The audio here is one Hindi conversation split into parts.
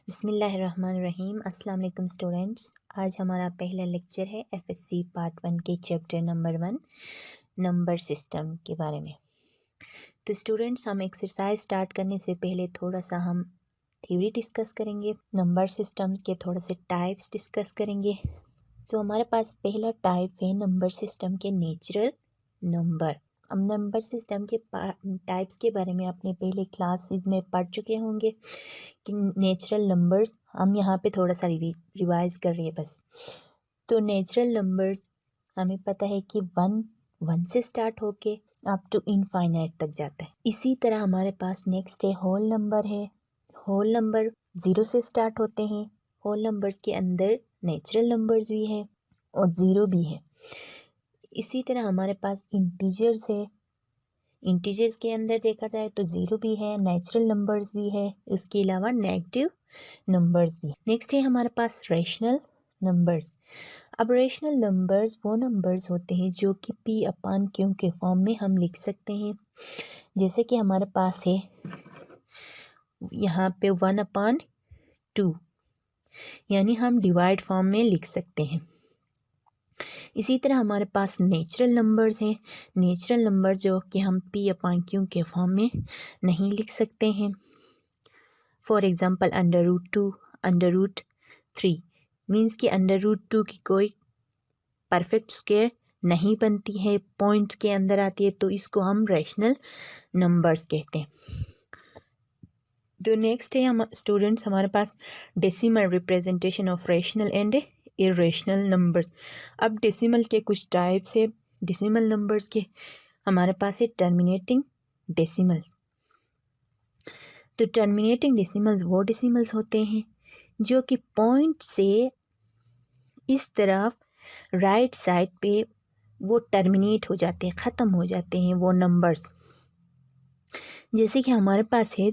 बिस्मिल्लाहिर्रहमानिर्रहीम। अस्सलाम वालेकुम स्टूडेंट्स। आज हमारा पहला लेक्चर है एफएससी पार्ट 1 के चैप्टर नंबर 1 नंबर सिस्टम के बारे में। तो स्टूडेंट्स, हम एक्सरसाइज स्टार्ट करने से पहले थोड़ा सा हम थ्योरी डिस्कस करेंगे, नंबर सिस्टम्स के थोड़े से टाइप्स डिस्कस करेंगे। तो हमारे पास पहला टाइप है नंबर सिस्टम के नेचुरल नंबर। अब नंबर सिस्टम के टाइप्स के बारे में आपने पहले क्लासेस में पढ़ चुके होंगे कि नेचुरल नंबर्स, हम यहाँ पे थोड़ा सा रिवाइज कर रहे हैं बस। तो नेचुरल नंबर्स हमें पता है कि वन से स्टार्ट होके अप टू इनफाइनाइट तक जाता है। इसी तरह हमारे पास नेक्स्ट है होल नंबर है। होल नंबर 0 से स्टार्ट होते हैं। होल नंबर्स के अंदर नेचुरल नंबर्स भी है और 0 भी है। इसी तरह हमारे पास इंटीजर्स है। इंटीजर्स के अंदर देखा जाए तो 0 भी है, नेचुरल नंबर्स भी है, इसके अलावा नेगेटिव नंबर्स भी। नेक्स्ट है हमारे पास रेशनल नंबर्स। अब रेशनल नंबर्स वो नंबर्स होते हैं जो कि पी अपान क्यू के फॉर्म में हम लिख सकते हैं। जैसे कि हमारे पास है यहाँ पे 1/2, यानी हम डिवाइड फॉर्म में लिख सकते हैं। इसी तरह हमारे पास नेचुरल नंबर्स हैं। नेचुरल नंबर जो कि हम पी अपान क्यू के फॉर्म में नहीं लिख सकते हैं। फॉर एग्ज़ाम्पल √2, √3 मीन्स कि √2 की कोई परफेक्ट स्क्वायर नहीं बनती है, पॉइंट के अंदर आती है, तो इसको हम रेशनल नंबर्स कहते हैं। तो नेक्स्ट है हम स्टूडेंट्स हमारे पास decimal representation of rational and irrational numbers. अब डेसिमल के कुछ टाइप्स है। डेसिमल नंबर्स के हमारे पास है टर्मिनेटिंग डेसिमल्स। तो टर्मिनेटिंग डेसिमल्स वो डेसिमल्स होते हैं जो कि पॉइंट से इस तरफ राइट साइड पे वो टर्मिनेट हो जाते हैं, ख़त्म हो जाते हैं वो नंबर्स। जैसे कि हमारे पास है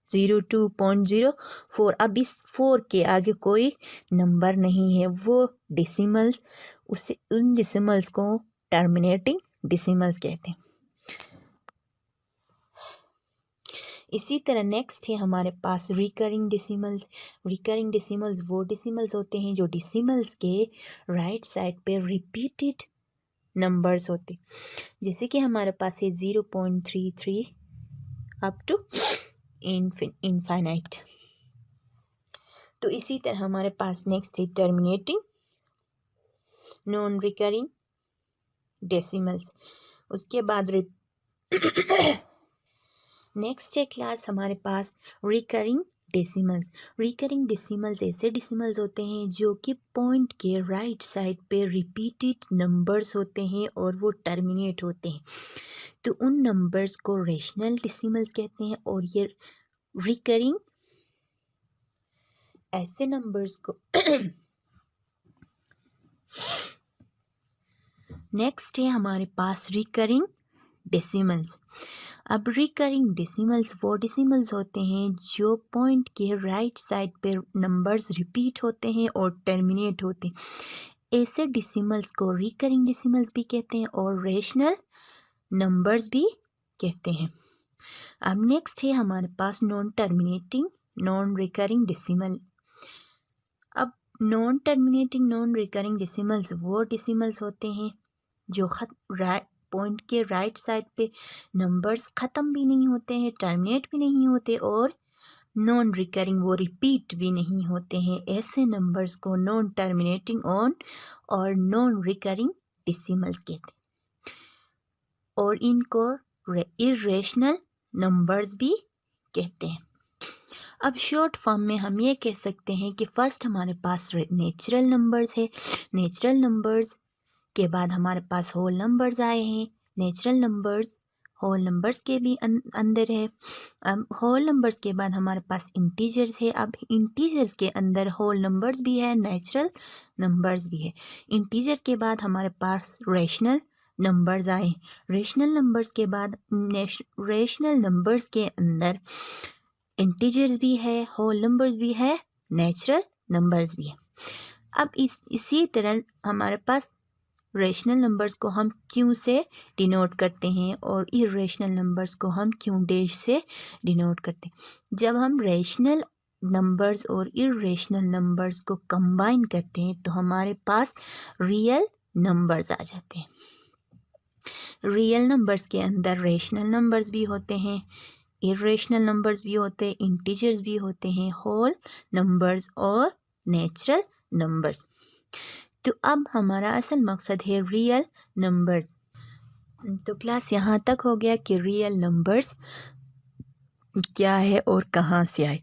02.04। अब इस 4 के आगे कोई नंबर नहीं है, वो डेसिमल्स, उसे उन डेसिमल्स को टर्मिनेटिंग डेसिमल्स कहते हैं। इसी तरह नेक्स्ट है हमारे पास रिकरिंग डेसिमल्स। रिकरिंग डेसिमल्स वो डेसिमल्स होते हैं जो डेसिमल्स के राइट साइड पे रिपीटेड नंबर्स होते, जैसे कि हमारे पास है 0.33 अप टू इनफाइनाइट। तो इसी तरह हमारे पास नेक्स्ट है टर्मिनेटिंग नॉन रिकरिंग डेसिमल्स। उसके बाद नेक्स्ट है क्लास हमारे पास रिकरिंग डेसिमल्स। रिकरिंग डेसिमल्स ऐसे डेसिमल्स होते हैं जो कि पॉइंट के राइट साइड पे रिपीटेड नंबर्स होते हैं और वो टर्मिनेट होते हैं, तो उन नंबर्स को रेशनल डेसिमल्स कहते हैं। और ये रिकरिंग ऐसे नंबर्स को नेक्स्ट है हमारे पास रिकरिंग डेसिमल्स। अब रिकरिंग डेसिमल्स वो डेसिमल्स होते हैं जो पॉइंट के राइट साइड पे नंबर्स रिपीट होते हैं और टर्मिनेट होते हैं। ऐसे डेसिमल्स को रिकरिंग डेसिमल्स भी कहते हैं और रेशनल नंबर्स भी कहते हैं। अब नेक्स्ट है हमारे पास non terminating non recurring decimal. अब non terminating non recurring decimals वो डेसिमल्स होते हैं जो पॉइंट के राइट साइड पे नंबर्स ख़त्म भी नहीं होते हैं, टर्मिनेट भी नहीं होते और नॉन रिकरिंग वो रिपीट भी नहीं होते हैं। ऐसे नंबर्स को नॉन टर्मिनेटिंग और नॉन रिकरिंग डेसिमल्स कहते हैं और इनको इरेशनल नंबर्स भी कहते हैं। अब शॉर्ट फॉर्म में हम ये कह सकते हैं कि फर्स्ट हमारे पास नेचुरल नंबर्स है। नेचुरल नंबर्स के बाद हमारे पास होल नंबर्स आए हैं। नेचुरल नंबर्स होल नंबर्स के भी अंदर है। अब होल नंबर्स के बाद हमारे पास इंटीजर्स है। अब इंटीजर्स के अंदर होल नंबर्स भी है, नेचुरल नंबर्स भी है। इंटीजर के बाद हमारे पास रेशनल नंबर्स आए। रेशनल नंबर्स के बाद रेशनल नंबर्स के अंदर इंटीजर्स भी है, होल नंबर्स भी है, नेचुरल नंबर्स भी है। अब इसी तरह हमारे पास रेशनल नंबर्स को हम क्यू से डिनोट करते हैं और इरेशनल नंबर्स को हम क्यू डैश से डिनोट करते हैं। जब हम रेशनल नंबर्स और इरेशनल नंबर्स को कंबाइन करते हैं तो हमारे पास रियल नंबर्स आ जाते हैं। रियल नंबर्स के अंदर रेशनल नंबर्स भी होते हैं, इरेशनल नंबर्स भी होते हैं, इंटीजर्स भी होते हैं, होल नंबर्स और नेचुरल नंबर्स। तो अब हमारा असल मकसद है रियल नंबर। तो क्लास यहाँ तक हो गया कि रियल नंबर्स क्या है और कहाँ से आए।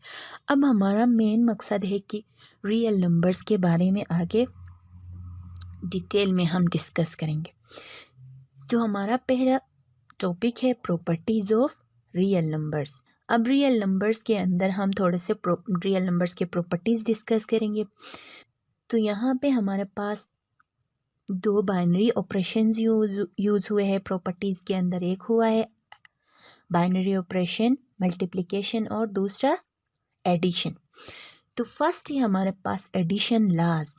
अब हमारा मेन मकसद है कि रियल नंबर्स के बारे में आगे डिटेल में हम डिस्कस करेंगे। तो हमारा पहला टॉपिक है प्रॉपर्टीज़ ऑफ रियल नंबर्स। अब रियल नंबर्स के अंदर हम थोड़े से रियल नंबर्स के प्रॉपर्टीज़ डिस्कस करेंगे। तो यहाँ पे हमारे पास दो बाइनरी ऑपरेशंस यूज़ हुए हैं प्रॉपर्टीज़ के अंदर। एक हुआ है बाइनरी ऑपरेशन मल्टीप्लिकेशन और दूसरा एडिशन। तो फर्स्ट ही हमारे पास एडिशन लाज।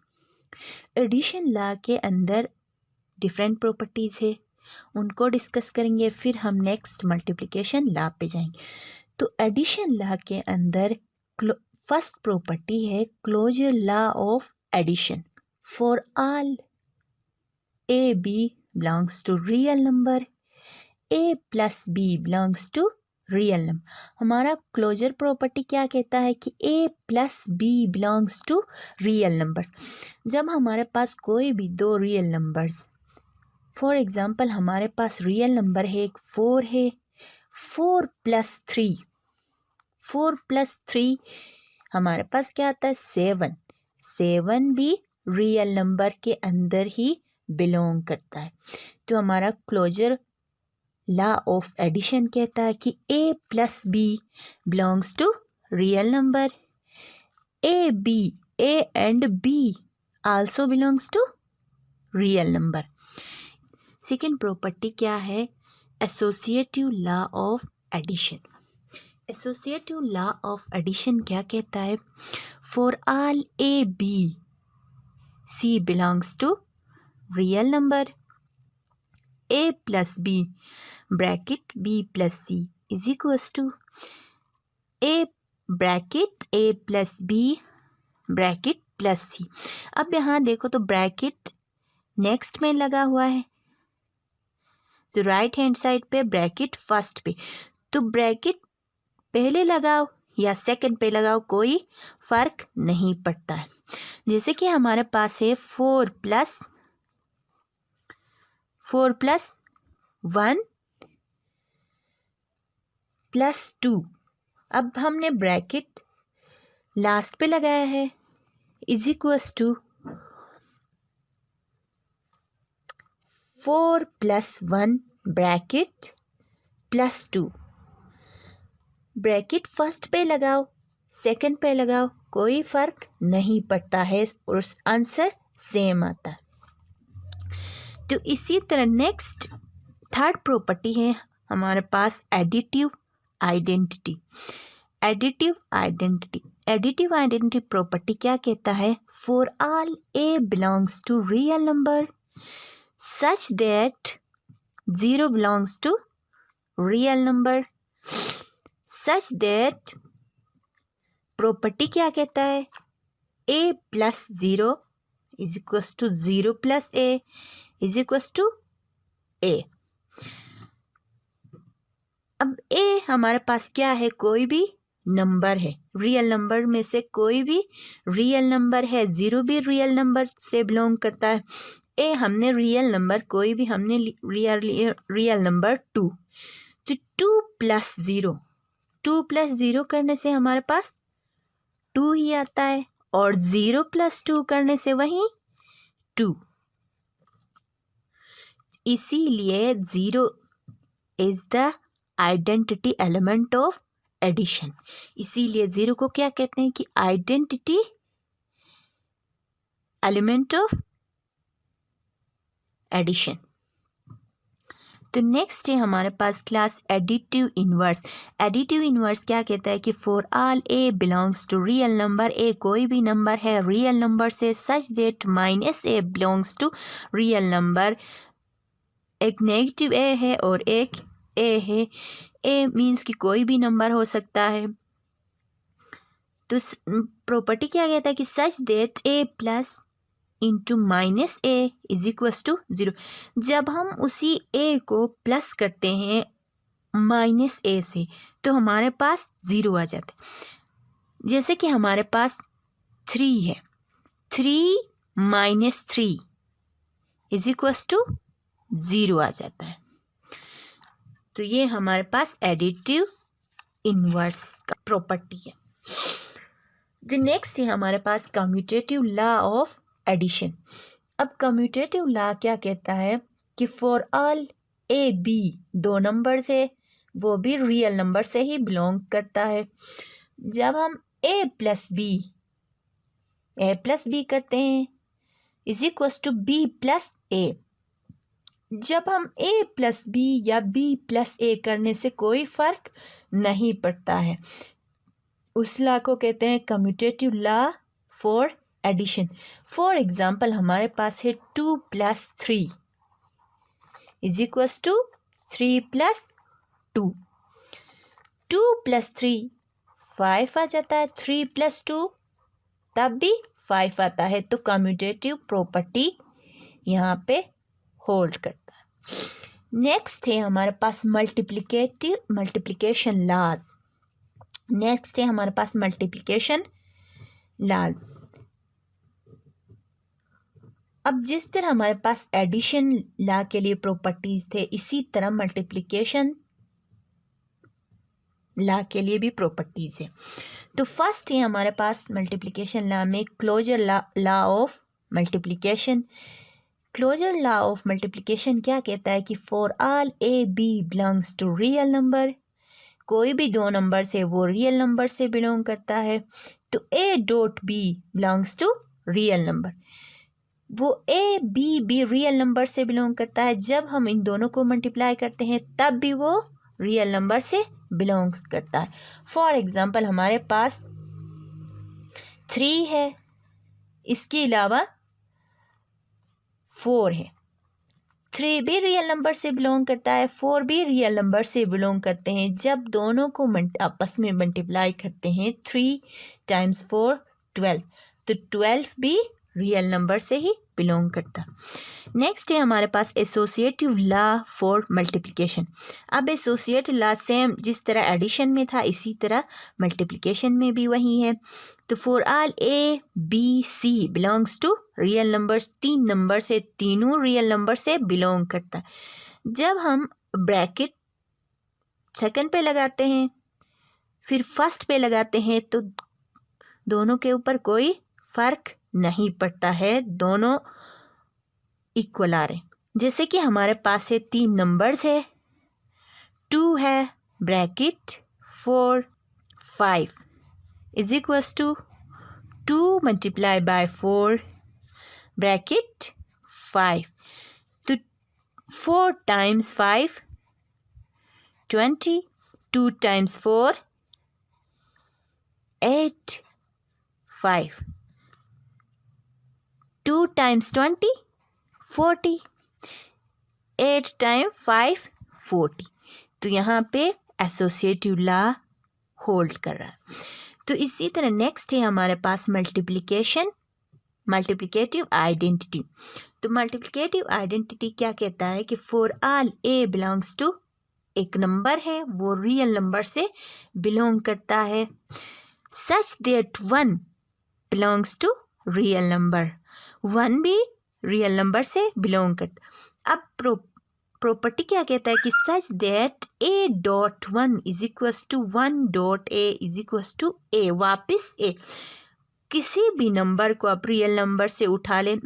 एडिशन ला के अंदर डिफरेंट प्रॉपर्टीज़ है, उनको डिस्कस करेंगे। फिर हम नेक्स्ट मल्टीप्लिकेशन ला पे जाएंगे। तो एडिशन ला के अंदर फर्स्ट प्रॉपर्टी है closure law of addition. For all A B belongs to real number, A plus B belongs to real number. हमारा क्लोजर प्रॉपर्टी क्या कहता है कि A plus B belongs to real numbers. जब हमारे पास कोई भी दो रियल नंबर्स, फॉर एग्ज़ाम्पल हमारे पास रियल नंबर है एक 4 है, 4 प्लस 3, 4 प्लस 3 हमारे पास क्या आता है 7। 7 भी रियल नंबर के अंदर ही बिलोंग करता है। तो हमारा क्लोजर लॉ ऑफ एडिशन कहता है कि A plus B belongs to real number, A and B also belongs to real number. Second property क्या है associative law of addition. Associative law of addition क्या कहता है for all A B C belongs to real number, A plus B bracket B plus C is equals to A bracket A plus B bracket plus C. अब यहाँ देखो तो ब्रैकेट नेक्स्ट में लगा हुआ है, तो राइट हैंड साइड पे ब्रैकेट फर्स्ट पे। तो ब्रैकेट पहले लगाओ या सेकंड पे लगाओ कोई फ़र्क नहीं पड़ता है। जैसे कि हमारे पास है 4 प्लस 1 प्लस 2। अब हमने ब्रैकेट लास्ट पे लगाया है is equals to 4 plus 1 bracket plus 2। Bracket first पे लगाओ सेकंड पे लगाओ कोई फ़र्क नहीं पड़ता है और आंसर सेम आता है। तो इसी तरह नेक्स्ट थर्ड प्रॉपर्टी है हमारे पास additive identity. Additive identity property क्या कहता है for all A belongs to real number such that 0 belongs to real number, such that property क्या कहता है A plus 0 is equals to 0 plus A is equals to A. अब ए हमारे पास क्या है कोई भी नंबर है, रियल नंबर में से कोई भी रियल नंबर है, 0 भी रियल नंबर से बिलोंग करता है। ए हमने रियल नंबर कोई भी हमने रियल नंबर 2, तो 2 प्लस 0, 2 प्लस 0 करने से हमारे पास 2 ही आता है और 0 प्लस 2 करने से वही 2। इसीलिए 0 is the identity element of addition. इसीलिए 0 को क्या कहते हैं कि आइडेंटिटी एलिमेंट ऑफ एडिशन। तो नेक्स्ट है हमारे पास class additive inverse. Additive inverse क्या कहता है कि for all A belongs to real number, A कोई भी नंबर है रियल नंबर से such that minus A belongs to real number. एक नेगेटिव ए है और एक ए है। ए मीन्स कि कोई भी नंबर हो सकता है, तो प्रॉपर्टी क्या कहता है कि such that A plus into minus A is equals to 0। जब हम उसी ए को प्लस करते हैं माइनस ए से तो हमारे पास 0 आ जाता है। जैसे कि हमारे पास 3 है, 3 माइनस 3 इज इक्वल्स टू 0 आ जाता है। तो ये हमारे पास एडिटिव इनवर्स का प्रॉपर्टी है। जो नेक्स्ट है हमारे पास कम्यूटेटिव लॉ ऑफ एडिशन। अब कम्यूटेटिव लॉ क्या कहता है कि फॉर ऑल ए बी, दो नंबर्स है वो भी रियल नंबर से ही बिलोंग करता है। जब हम ए प्लस बी करते हैं is equals to B plus A. जब हम ए प्लस बी या बी प्लस ए करने से कोई फर्क नहीं पड़ता है, उस लॉ को कहते हैं commutative law for addition. For example हमारे पास है 2 + 3 इज इक्वल्स टू 3 + 2। 2 + 3 5 आ जाता है, 3 + 2 तब भी 5 आता है। तो कम्यूटेटिव प्रॉपर्टी यहाँ पे होल्ड करता है। नेक्स्ट है हमारे पास मल्टीप्लिकेशन लॉज। नेक्स्ट है हमारे पास मल्टीप्लिकेशन लॉज। अब जिस तरह हमारे पास एडिशन लॉ के लिए प्रॉपर्टीज थे, इसी तरह मल्टीप्लिकेशन लॉ के लिए भी प्रॉपर्टीज है। तो फर्स्ट है हमारे पास मल्टीप्लिकेशन लॉ में closure law of multiplication. Closure law of multiplication क्या कहता है कि for all A B belongs to real number, कोई भी दो नंबर से वो रियल नंबर से बिलोंग करता है। तो A dot B belongs to real number, वो ए बी भी रियल नंबर से बिलोंग करता है। जब हम इन दोनों को मल्टीप्लाई करते हैं तब भी वो रियल नंबर से बिलोंग्स करता है। फॉर एग्जाम्पल हमारे पास 3 है, इसके अलावा 4 है। 3 भी रियल नंबर से बिलोंग करता है, 4 भी रियल नंबर से बिलोंग करते हैं। जब दोनों को आपस में मल्टीप्लाई करते हैं 3 × 4 12, तो 12 भी रियल नंबर से ही बिलोंग करता है। नेक्स्ट है हमारे पास एसोसिएटिव लॉ फॉर मल्टीप्लिकेशन। अब एसोसिएटिव लॉ सेम जिस तरह एडिशन में था इसी तरह मल्टीप्लिकेशन में भी वही है। तो for all A B C belongs to real numbers, 3 number से तीनों रियल नंबर से बिलोंग करता है। जब हम ब्रैकेट सेकंड पे लगाते हैं फिर फर्स्ट पे लगाते हैं तो दोनों के ऊपर कोई फर्क नहीं पड़ता है, दोनों इक्वल आ रहे। जैसे कि हमारे पास है 3 नंबर्स है, 2 है bracket 4 5 is equals to 2 × 4 bracket 5। तो 4 × 5 20, 2 × 4 8 5, 2 × 20 40, 8 × 5 40। तो यहाँ पे एसोसिएटिव लॉ होल्ड कर रहा है। तो इसी तरह नेक्स्ट है हमारे पास मल्टीप्लिकेटिव आइडेंटिटी। तो मल्टीप्लिकेटिव आइडेंटिटी क्या कहता है कि for all A belongs to, एक नंबर है वो रियल नंबर से बिलोंग करता है, such that 1 belongs to real number, 1 भी रियल नंबर से बिलोंग करता। अब प्रॉपर्टी क्या कहता है कि such that A dot 1 is equals to 1 dot A is equals to A. वापिस ए, किसी भी नंबर को आप रियल नंबर से उठा ले,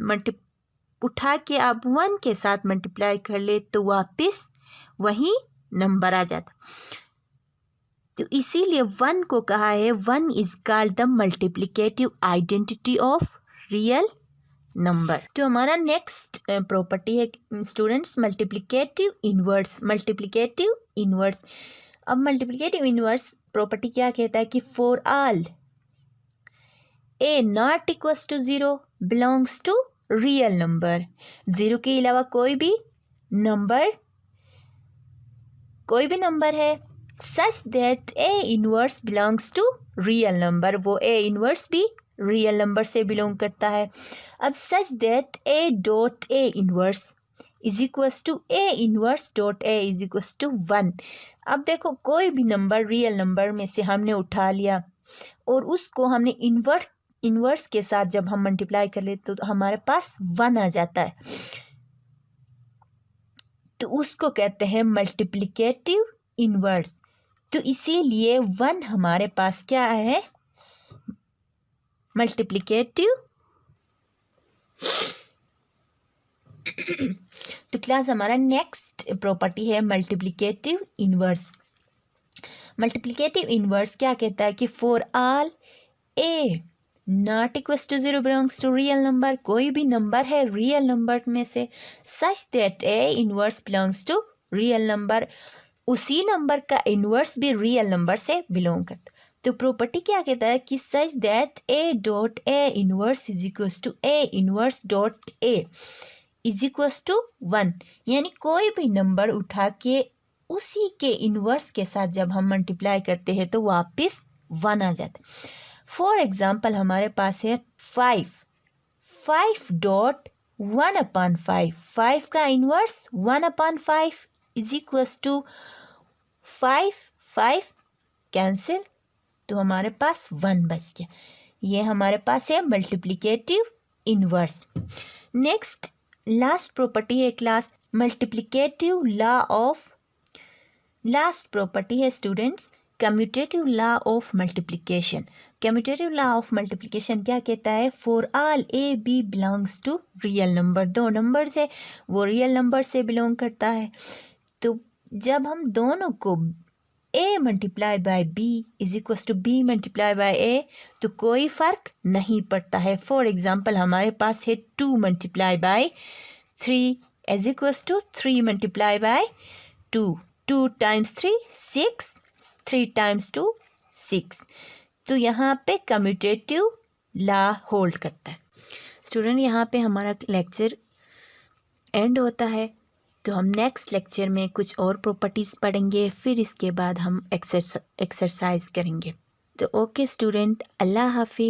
उठा के आप 1 के साथ मल्टीप्लाई कर ले तो वापिस वही नंबर आ जाता। तो इसीलिए 1 को कहा है 1 is called the multiplicative identity of real number. तो हमारा नेक्स्ट प्रॉपर्टी है students multiplicative inverse. Multiplicative inverse, अब मल्टीप्लिकेटिव इनवर्स प्रॉपर्टी क्या कहता है कि for all a not equals to 0 belongs to real number, 0 के अलावा कोई भी नंबर है such that a inverse belongs to real number, वो ए इनवर्स भी रियल नंबर से बिलोंग करता है। अब such that A dot a inverse is equals to a inverse dot A is equals to 1। अब देखो कोई भी नंबर रियल नंबर में से हमने उठा लिया और उसको हमने इनवर्स के साथ जब हम मल्टीप्लाई कर लेते तो हमारे पास 1 आ जाता है, तो उसको कहते हैं मल्टीप्लिकेटिव इनवर्स। तो इसीलिए 1 हमारे पास क्या है, मल्टीप्लिकेटिव। तो क्लास हमारा नेक्स्ट प्रॉपर्टी है मल्टीप्लिकेटिव इनवर्स। मल्टीप्लिकेटिव इनवर्स क्या कहता है कि for all a not equals to 0 belongs to real number, कोई भी नंबर है रियल नंबर में से, such that a inverse belongs to real number, उसी नंबर का इनवर्स भी रियल नंबर से बिलोंग करता। तो प्रॉपर्टी क्या कहता है कि such that A dot a inverse is equals to a inverse dot A is equals to 1, यानी कोई भी नंबर उठा के उसी के इनवर्स के साथ जब हम मल्टीप्लाई करते हैं तो वापस 1 आ जाता है। फॉर एग्जाम्पल हमारे पास है 5 डॉट 1/5, 5 का inverse 1/5 is equals to 5 cancel, तो हमारे पास 1 बच गया। ये हमारे पास है multiplicative inverse. Next last property है class multiplicative law of, last property है students commutative law of multiplication. Commutative law of multiplication क्या कहता है, for all A B belongs to real number, दो नंबर्स है वो रियल नंबर से बिलोंग करता है, तो जब हम दोनों को a multiply by b is equals to b multiply by a तो कोई फ़र्क नहीं पड़ता है। फॉर एग्जांपल हमारे पास है 2 multiply by 3 is equals to 3 multiply by 2, 2 times 3 6, 3 times 2 6, तो यहाँ पे कम्यूटेटिव लॉ होल्ड करता है। स्टूडेंट यहाँ पे हमारा लेक्चर एंड होता है, तो हम नेक्स्ट लेक्चर में कुछ और प्रॉपर्टीज़ पढ़ेंगे, फिर इसके बाद हम एक्सरसाइज करेंगे। तो ओके स्टूडेंट, अल्लाह हाफिज़।